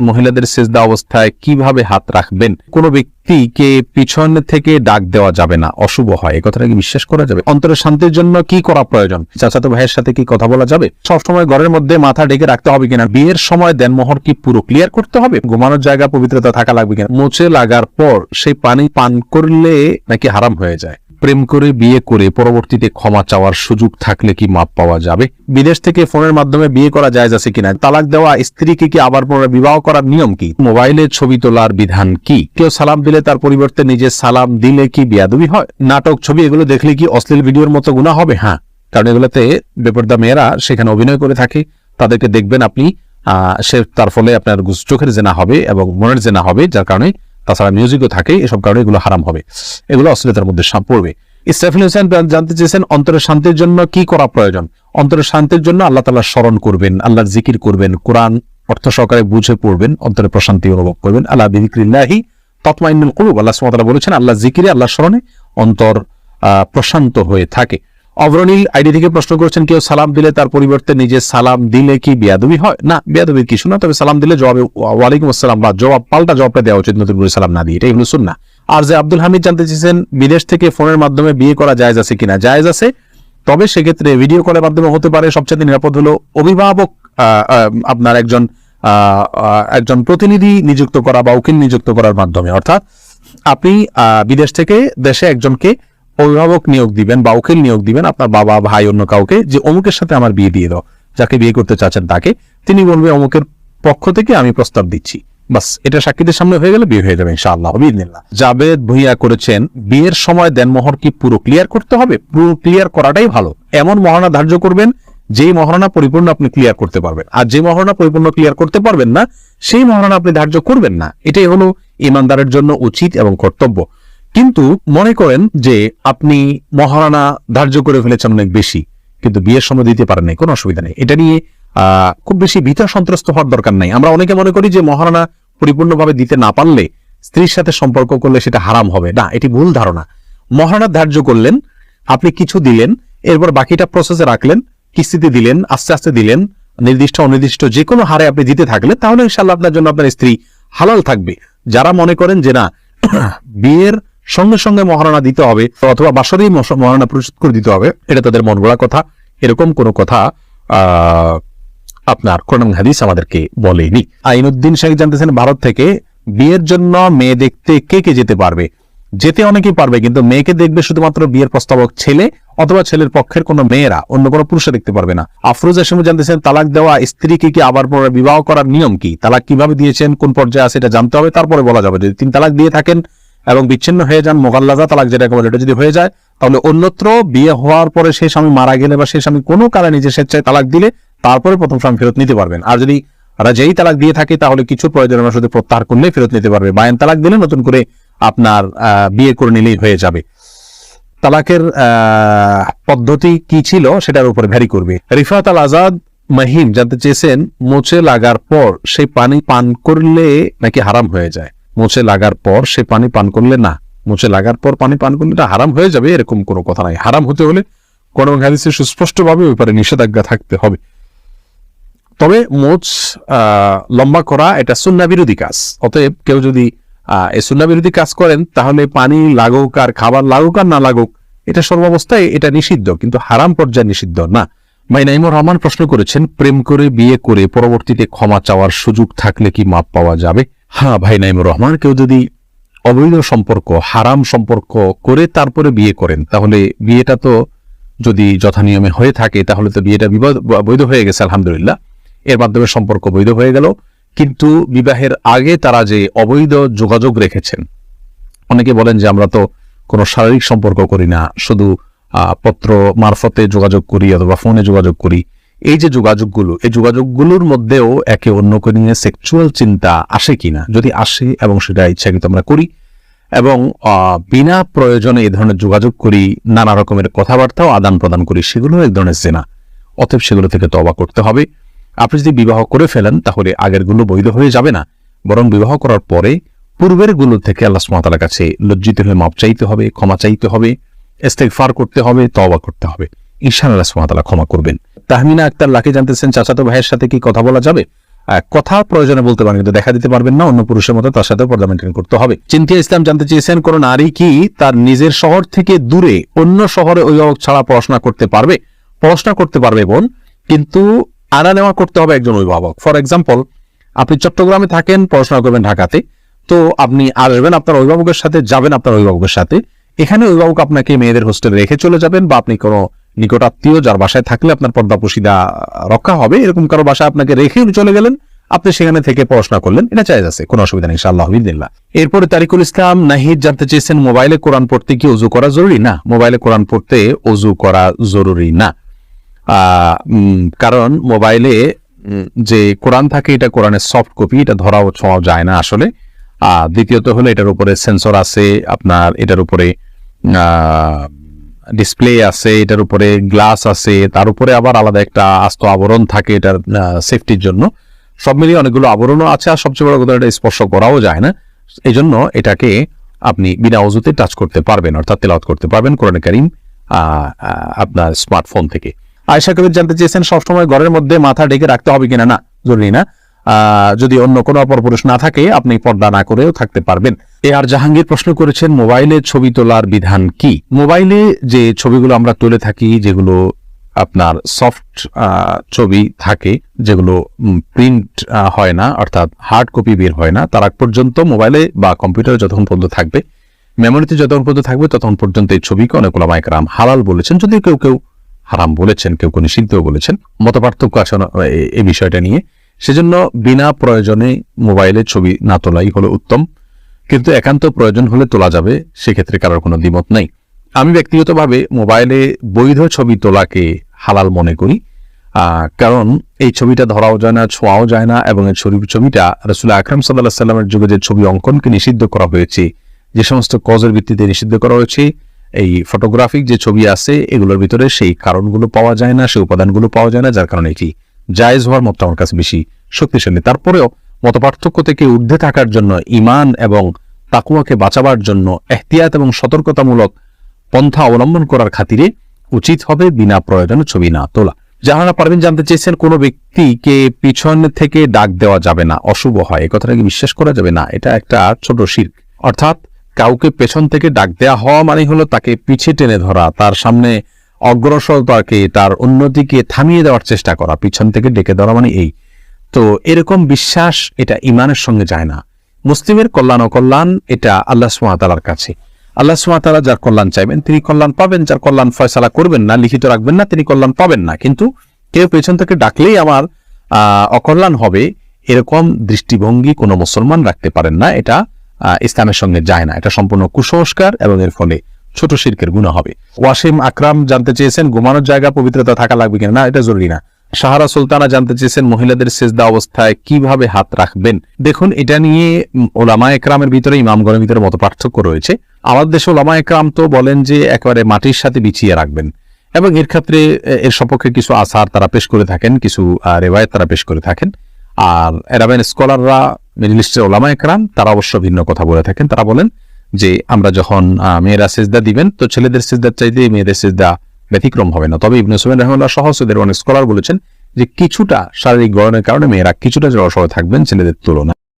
মহিলাদের সেজদা অবস্থায় কিভাবে হাত রাখবেন? কোনো ব্যক্তিকে পিছন থেকে ডাক দেওয়া যাবে না, অশুভ হয়, এই কথাটা কি বিশ্বাস করা যাবে? অন্তরের শান্তির জন্য কি করা প্রয়োজন? চাচাতো ভাইয়ের সাথে কি কথা বলা যাবে? সবসময় ঘরের মধ্যে মাথা ঢেকে রাখতে হবে কিনা? বিয়ের সময় দেনমোহর কি পুরো ক্লিয়ার করতে হবে? ঘুমানোর জায়গা পবিত্রতা থাকা লাগবে কিনা? মোচে লাগার পর সেই পানি পান করলে নাকি হারাম হয়ে যায়? প্রেম করে বিয়ে করে পরবর্তীতে ক্ষমা চাওয়ার সুযোগ থাকলে কি মাপ পাওয়া যাবে? বিদেশ থেকে ফোনের মাধ্যমে বিয়ে করা জায়েজ আছে কিনা? তালাক দেওয়া স্ত্রীকে কি আবার পুনরায় বিবাহ করার নিয়ম কি? মোবাইলে ছবি তোলার বিধান কি? কেউ সালাম দিলে তার পরিবর্তে নিজে সালাম দিলে কি বিয়াদবি হয়? নাটক, ছবি এগুলো দেখলে কি অশ্লীল ভিডিওর মতো গুনাহ হবে? হ্যাঁ, কারণ এগুলোতে বেপরদা মেয়েরা সেখানে অভিনয় করে থাকে, তাদেরকে দেখবেন আপনি, তার ফলে আপনার চোখের জেনা হবে এবং মনের জেনা হবে, যার কারণে, তাছাড়া মিউজিকও থাকে, এসব কারণে এগুলো হারাম হবে, এগুলো অশ্লীলতার মধ্যে পড়বে। ইসরাফিল হোসেন জানতে চেয়েছেন অন্তরের শান্তির জন্য কি করা প্রয়োজন? অন্তরের শান্তির জন্য আল্লাহ তাআলা স্মরণ করবেন, আল্লাহর জিকির করবেন, কোরআন অর্থ সহকারে বুঝে পড়বেন, অন্তরে প্রশান্তি অনুভব করবেন। আলা বিযিকরিল্লাহি তাতমাইন্নুল কুলুব, আল্লাহ সুবহানাহু ওয়া তাআলা বলেছেন আল্লাহর জিকিরে, আল্লাহর স্মরণে অন্তর প্রশান্ত হয়ে থাকে। অগ্রণীল আইডি থেকে প্রশ্ন করেছেন, কেউ সালাম দিলে তার পরিবর্তে নিজে সালাম দিলে কি বিয়াদবি হয়? না, বিয়াদবির কিছু না, তবে সালাম দিলে জবাবে ওয়ালাইকুম আসসালাম বা পাল্টা জবাবটা দেওয়া উচিত, নতুন করে সালাম না দিয়ে, এটাই হলো সুন্নাহ। আর যে আব্দুল হামিদ জানতে চেয়েছেন বিদেশ থেকে ফোনের মাধ্যমে বিয়ে করা জায়েজ আছে কিনা? জায়েজ আছে, তবে সেক্ষেত্রে ভিডিও কলের মাধ্যমে হতে পারে। সবচেয়ে নিরাপদ হলো অভিভাবক, আপনার একজন প্রতিনিধি নিযুক্ত করা বা উকিল নিযুক্ত করার মাধ্যমে, অর্থাৎ আপনি বিদেশ থেকে দেশে একজনকে অভিভাবক নিয়োগ দিবেন বা উকিল নিয়োগ দিবেন, আপনার বাবা, ভাই, অন্য কাউকে, যে অমুকের সাথে আমার বিয়ে দিয়ে দাও, যাকে বিয়ে করতে চাচ্ছেন তাকে। তিনি বলবে অমুকের পক্ষ থেকে আমি প্রস্তাব দিচ্ছি, বাস, এটা সাক্ষীদের সামনে হয়ে গেলে বিয়ে হয়ে যাবে ইনশাআল্লাহ বিইذনিল্লাহ। জাবেদ ভুইয়া করেছেন, বিয়ের সময় দেনমোহর কি পুরো ক্লিয়ার করতে হবে? পুরো ক্লিয়ার করাটাই ভালো। এমন মহারণা ধার্য করবেন যেই মহারণা পরিপূর্ণ আপনি ক্লিয়ার করতে পারবেন, আর যে মহারণা পরিপূর্ণ ক্লিয়ার করতে পারবেন না সেই মহারণা আপনি ধার্য করবেন না। এটাই হলো ইমানদারের জন্য উচিত এবং কর্তব্য। কিন্তু মনে করেন যে আপনি মহারণা ধার্য করে ফেলেছেন অনেক বেশি, কিন্তু বিয়ের সময় দিতে পারেন নাই, কোনো অসুবিধা নেই। এটা নিয়ে খুব বেশি ভীত সন্ত্রস্ত হওয়ার দরকার নাই। আমরা অনেকে মনে করি যে মহারণা পরিপূর্ণভাবে দিতে না পারলে স্ত্রীর সাথে সম্পর্ক করলে সেটা হারাম হবে। না, এটি ভুল ধারণা। মহারণা ধার্য করলেন, আপনি কিছু দিলেন, এরপর বাকিটা প্রসেসে রাখলেন, কিস্তিতে দিলেন, আস্তে আস্তে দিলেন, নির্দিষ্ট অনির্দিষ্ট যে কোনো হারে আপনি দিতে থাকলেন, তাহলে ইনশাআল্লাহ আপনার জন্য আপনার স্ত্রী হালাল থাকবে। যারা মনে করেন যে না, বিয়ের সঙ্গে সঙ্গে মহারণা দিতে হবে অথবা বাসরেই মহারণা পরিশোধ করে দিতে হবে, এটা তাদের মন গড়া কথা। এরকম কোনো কথা আপনার কোরআন হাদিস আমাদেরকে বলেনি। আইনুদ্দিন শেখ জানতেছেন ভারত থেকে, বিয়ের জন্য মেয়ে দেখতে কে কে যেতে পারবে? যেতে অনেকেই পারবে, কিন্তু মেয়েকে দেখবে শুধুমাত্র বিয়ের প্রস্তাবক ছেলে অথবা ছেলের পক্ষের কোনো মেয়েরা, অন্য কোনো পুরুষে দেখতে পারবে না। আফরোজ হাশিম জানতেছেন, তালাক দেওয়া স্ত্রীকে কি আবার পুনরায় বিবাহ করার নিয়ম কি? তালাক কিভাবে দিয়েছেন, কোন পর্যায়ে আছে, এটা জানতে হবে, তারপরে বলা যাবে। যদি 3 তালাক দিয়ে থাকেন এবং বিচ্ছিন্ন হয়ে যান, মোগাল্লাজা তালাক যেটাকে বলে, এটা যদি হয়ে যায়, তাহলে অন্যত্র বিয়ে হওয়ার পরে সেই স্বামী মারা গেলে বা সেই স্বামী কোনো কারণে নিজের স্বেচ্ছায় তালাক দিলে তারপরে প্রথম স্বামী ফেরত নিতে পারবেন। আর যদি যেই তালাক দিয়ে থাকে তাহলে কিছু প্রয়োজনে শুধু প্রত্যাহার করলে ফেরত নিতে পারবে। বায়ান তালাক দিলে নতুন করে আপনার বিয়ে করে নিলেই হয়ে যাবে। তালাকের পদ্ধতি কি ছিল সেটার উপর ভ্যারি করবে। রিফাত আল আজাদ মাহিম জানতে চেয়েছেন, মোচে লাগার পর সেই পানি পান করলে নাকি হারাম হয়ে যায়? মোচে লাগার পর সে পানি পান করলে না, মোচে লাগার পর পানি পান করলে এটা হারাম হয়ে যাবে এরকম কোনো কথা নাই। হারাম হতে হলে কোরআন হাদিসে সুস্পষ্টভাবে ওই পারে নিষেধাজ্ঞা থাকতে হবে। তবে মোচ লম্বা করা এটা সুন্নাহ বিরোধী কাজ। অতএব কেউ যদি এই সুন্নাহ বিরোধী কাজ করেন, তাহলে পানি লাগুক আর খাবার লাগুক আর না লাগুক, এটা সর্বাবস্থায় এটা নিষিদ্ধ, কিন্তু হারাম পর্যায়ে নিষিদ্ধ না। ভাই নাইমুর রহমান প্রশ্ন করেছেন, প্রেম করে বিয়ে করে পরবর্তীতে ক্ষমা চাওয়ার সুযোগ থাকলে কি মাপ পাওয়া যাবে? হ্যাঁ ভাই নাইমুর রহমান, কেউ যদি অবৈধ সম্পর্ক, হারাম সম্পর্ক করে তারপরে বিয়ে করেন, তাহলে বিয়েটা তো যদি যথানিয়মে হয়ে থাকে তাহলে তো বিয়েটা বৈধ হয়ে গেছে, আলহামদুলিল্লাহ, এর মাধ্যমে সম্পর্ক বৈধ হয়ে গেল। কিন্তু বিবাহের আগে তারা যে অবৈধ যোগাযোগ রেখেছেন, অনেকে বলেন যে আমরা তো কোনো শারীরিক সম্পর্ক করি না, শুধু পত্র মারফতে যোগাযোগ করি অথবা ফোনে যোগাযোগ করি। এই যে যোগাযোগগুলো, এই যোগাযোগগুলোর মধ্যেও একে অন্যকে নিয়ে সেক্সুয়াল চিন্তা আসে কিনা, যদি আসে এবং সেটা ইচ্ছাকৃত আমরা করি এবং বিনা প্রয়োজনে এই ধরনের যোগাযোগ করি, নানা রকমের কথাবার্তাও আদান প্রদান করি, সেগুলো এক ধরনের জিনা। অতএব সেগুলো থেকে তওবা করতে হবে। আপনি যদি বিবাহ করে ফেলেন তাহলে আগের গুলো বৈধ হয়ে যাবে না, বরং বিবাহ করার পরে পূর্বের গুলো থেকে আল্লাহ সুবহানাহু ওয়া তাআলার কাছে লজ্জিত হয়ে মাপ চাইতে হবে, ক্ষমা চাইতে হবে, ইস্তেগফার করতে হবে, তওবা করতে হবে। ইনশাআল্লাহ আল্লাহ সুবহানাহু ওয়া তাআলা ক্ষমা করবেন। তাহমিনা আক্তার লাকি জানতেছেন, চাচাতো ভাইয়ের সাথে কি কথা বলা যাবে? কথা প্রয়োজনে বলতে পারেন, কিন্তু দেখা দিতে পারবেন না। অন্য পুরুষের মতো তার সাথে পর্দা মেনটেন করতে হবে। চিন্তিয়া ইসলাম জানতে চেয়েছেন, কোন নারী কি তার নিজের শহর থেকে দূরে অন্য শহরে অভিভাবক ছাড়া পড়াশোনা করতে পারবে? পড়াশোনা করতে পারবে বোন, কিন্তু আনা নেওয়া করতে হবে একজন অভিভাবক। ফর এক্সাম্পল, আপনি চট্টগ্রামে থাকেন, পড়াশোনা করবেন ঢাকাতে, তো আপনি আসবেন আপনার অভিভাবকের সাথে, যাবেন আপনার অভিভাবকের সাথে, এখানে অভিভাবক আপনাকে মেয়েদের হোস্টেলে রেখে চলে যাবেন, বা আপনি কোনো নিকট আত্মীয় যার বাসায় থাকলে আপনার পর্দাপোশিদা রক্ষা হবে, এরকম কারো বাসায় আপনাকে রেখে চলে গেলেন, আপনি সেখানে থেকে পড়াশোনা করলেন, এটা জায়েজ আছে, কোনো অসুবিধা নেই ইনশাআল্লাহ বিইذনিল্লাহ। এরপরে তারিকুল ইসলাম নাহিদ জানতে চেয়েছেন, মোবাইলে কোরআন পড়তে কি ওযু করা জরুরি? না, মোবাইলে কোরআন পড়তে ওযু করা জরুরি না। কারণ মোবাইলে যে কোরআন থাকে এটা কোরআনের সফট কপি, এটা ধরাও ছোঁয়াও যায় না আসলে। দ্বিতীয়ত হলো এটার উপরে সেন্সর আছে, আপনার এটার উপরে ডিসপ্লে আছে, এটার উপরে গ্লাস আছে, তার উপরে আবার আলাদা একটা আস্ত আবরণ থাকে এটার সেফটির জন্য। সব মিলিয়ে অনেকগুলো আবরণও আছে, আর সবচেয়ে বড় কথা এটা স্পর্শ করাও যায় না। এই জন্য এটাকে আপনি বিনা ওযুতে টাচ করতে পারবেন, অর্থাৎ তেলাওয়াত করতে পারবেন কোরআন কারীম আপনার স্মার্টফোন থেকে। আয়েশা কবির জানতে চেয়েছেন, সবসময় ঘরের মধ্যে মাথা ঢেকে রাখতে হবে কিনা? না, জরুরি না। যদি অন্য কোনো অপর পুরুষ না থাকে আপনি পর্দা না করেও থাকতে পারবেন। আর জাহাঙ্গীর প্রশ্ন করেছেন, মোবাইলে ছবি তোলার বিধান কি? মোবাইলে যে ছবিগুলো আমরা তুলে থাকি, যেগুলো আপনার সফট ছবি থাকে, যেগুলো প্রিন্ট হয় না, অর্থাৎ হার্ড কপি বের হয় না, তার আগ পর্যন্ত মোবাইলে বা কম্পিউটারে যতক্ষণ পর্যন্ত থাকবে, মেমোরিতে যতক্ষণ পর্যন্ত থাকবে, ততক্ষণ পর্যন্ত এই ছবিকে অনেক উলামায়ে কেরাম হালাল বলেছেন, যদিও কেউ কেউ হারাম বলেছেন, কেউ কেউ নিষিদ্ধ বলেছেন। মতপার্থক্য আছে এই বিষয়টা নিয়ে। সেজন্য বিনা প্রয়োজনে মোবাইলে ছবি না তোলাই হলো উত্তম, কিন্তু একান্ত প্রয়োজন হলে তোলা যাবে, সেক্ষেত্রে কারোর কোনো দ্বিমত নাই। আমি ব্যক্তিগতভাবে মোবাইলে বৈধ ছবি তোলাকে হালাল মনে করি, কারণ এই ছবিটা ধরাও যায় না, ছোঁয়াও যায় না, এবং এই ছবিটা রাসূল আকরাম সাল্লাল্লাহু আলাইহি ওয়াসাল্লামের যুগে যে ছবি অঙ্কনকে নিষিদ্ধ করা হয়েছে, যে সমস্ত কজের ভিত্তিতে নিষিদ্ধ করা হয়েছে, এই ফটোগ্রাফিক যে ছবি আছে এগুলোর ভিতরে সেই কারণগুলো পাওয়া যায় না, সেই উপাদানগুলো পাওয়া যায় না, যার কারণে এটি জায়েজ হওয়ার মতটা আমার কাছে বেশি শক্তিশালী। তারপরেও মতপার্থক্য থেকে ঊর্ধ্বে থাকার জন্য, ঈমান এবং তাকওয়াকে বাঁচাবার জন্য এহতিয়াত এবং সতর্কতামূলক পন্থা অবলম্বন করার খাতিরে উচিত হবে বিনা প্রয়োজনে ছবি না তোলা। জাহানারা পারভিন জানতে চেয়েছেন, কোনো ব্যক্তিকে পিছন থেকে ডাক দেওয়া যাবে না, অশুভ হয়, এই কথাটা কি বিশ্বাস করা যাবে? না, এটা একটা ছোট শিরক। অর্থাৎ কাউকে পেছন থেকে ডাক দেওয়া হওয়া মানে হলো তাকে পিছে টেনে ধরা, তার সামনে অগ্রসরতাকে, তার উন্নতিকে থামিয়ে দেওয়ার চেষ্টা করা, পিছন থেকে ডেকে ধরা মানে এই। তো এরকম বিশ্বাস এটা ঈমানের সঙ্গে যায় না। মুসলিমের কল্যাণ অকল্যাণ এটা আল্লাহ সুবহানাহু ওয়া তাআলার কাছে। আল্লাহ সুবহানাহু ওয়া তাআলা যার কল্যাণ চাইবেন তিনি কল্যাণ পাবেন, যার কল্যাণ ফয়সালা করবেন না, লিখিত রাখবেন না, তিনি কল্যাণ পাবেন না। কিন্তু কেউ পেছন থেকে ডাকলেই আমার অকল্যাণ হবে, এরকম দৃষ্টিভঙ্গি কোনো মুসলমান রাখতে পারেন না। এটা ইসলামের সঙ্গে যায় না, এটা সম্পূর্ণ কুসংস্কার এবং এর ফলে ছোট শিরকের গুনাহ হবে। ওয়াসিম আকরাম জানতে চেয়েছেন, ঘুমানোর জায়গা পবিত্রতা থাকা লাগবে কিনা? না, এটা জরুরি না। সাহারা সুলতানা জানতে চেয়েছেন, মহিলাদের সিজদা অবস্থায় কিভাবে হাত রাখবেন? দেখুন, এটা নিয়ে উলামায়ে কেরামের ভিতরে, ইমামগণের ভিতরে মত পার্থক্য রয়েছে। আমাদের দেশে উলামায়ে কেরাম তো বলেন যে একেবারে মাটির সাথে বিছিয়ে রাখবেন, এবং এর ক্ষেত্রে এর সপক্ষে কিছু আসার তারা পেশ করে থাকেন, কিছু রেওয়ায়েত তারা পেশ করে থাকেন। আর এরাবেন স্কলাররা, মিডল ইস্টের উলামায়ে কেরাম, তারা অবশ্য ভিন্ন কথা বলে থাকেন। তারা বলেন যে আমরা যখন মেয়েরা সিজদা দিবেন, তো ছেলেদের সিজদার চাইতে মেয়েদের সিজদা ব্যতিক্রম হবে না। তবে ইবনে সুবাইন রাহিমাহুল্লাহ সহ সুদের অনেক স্কলার বলেছেন যে কিছুটা শারীরিক গড়নের কারণে মেয়েরা কিছুটা জড়সড় থাকবেন ছেলেদের তুলনায়।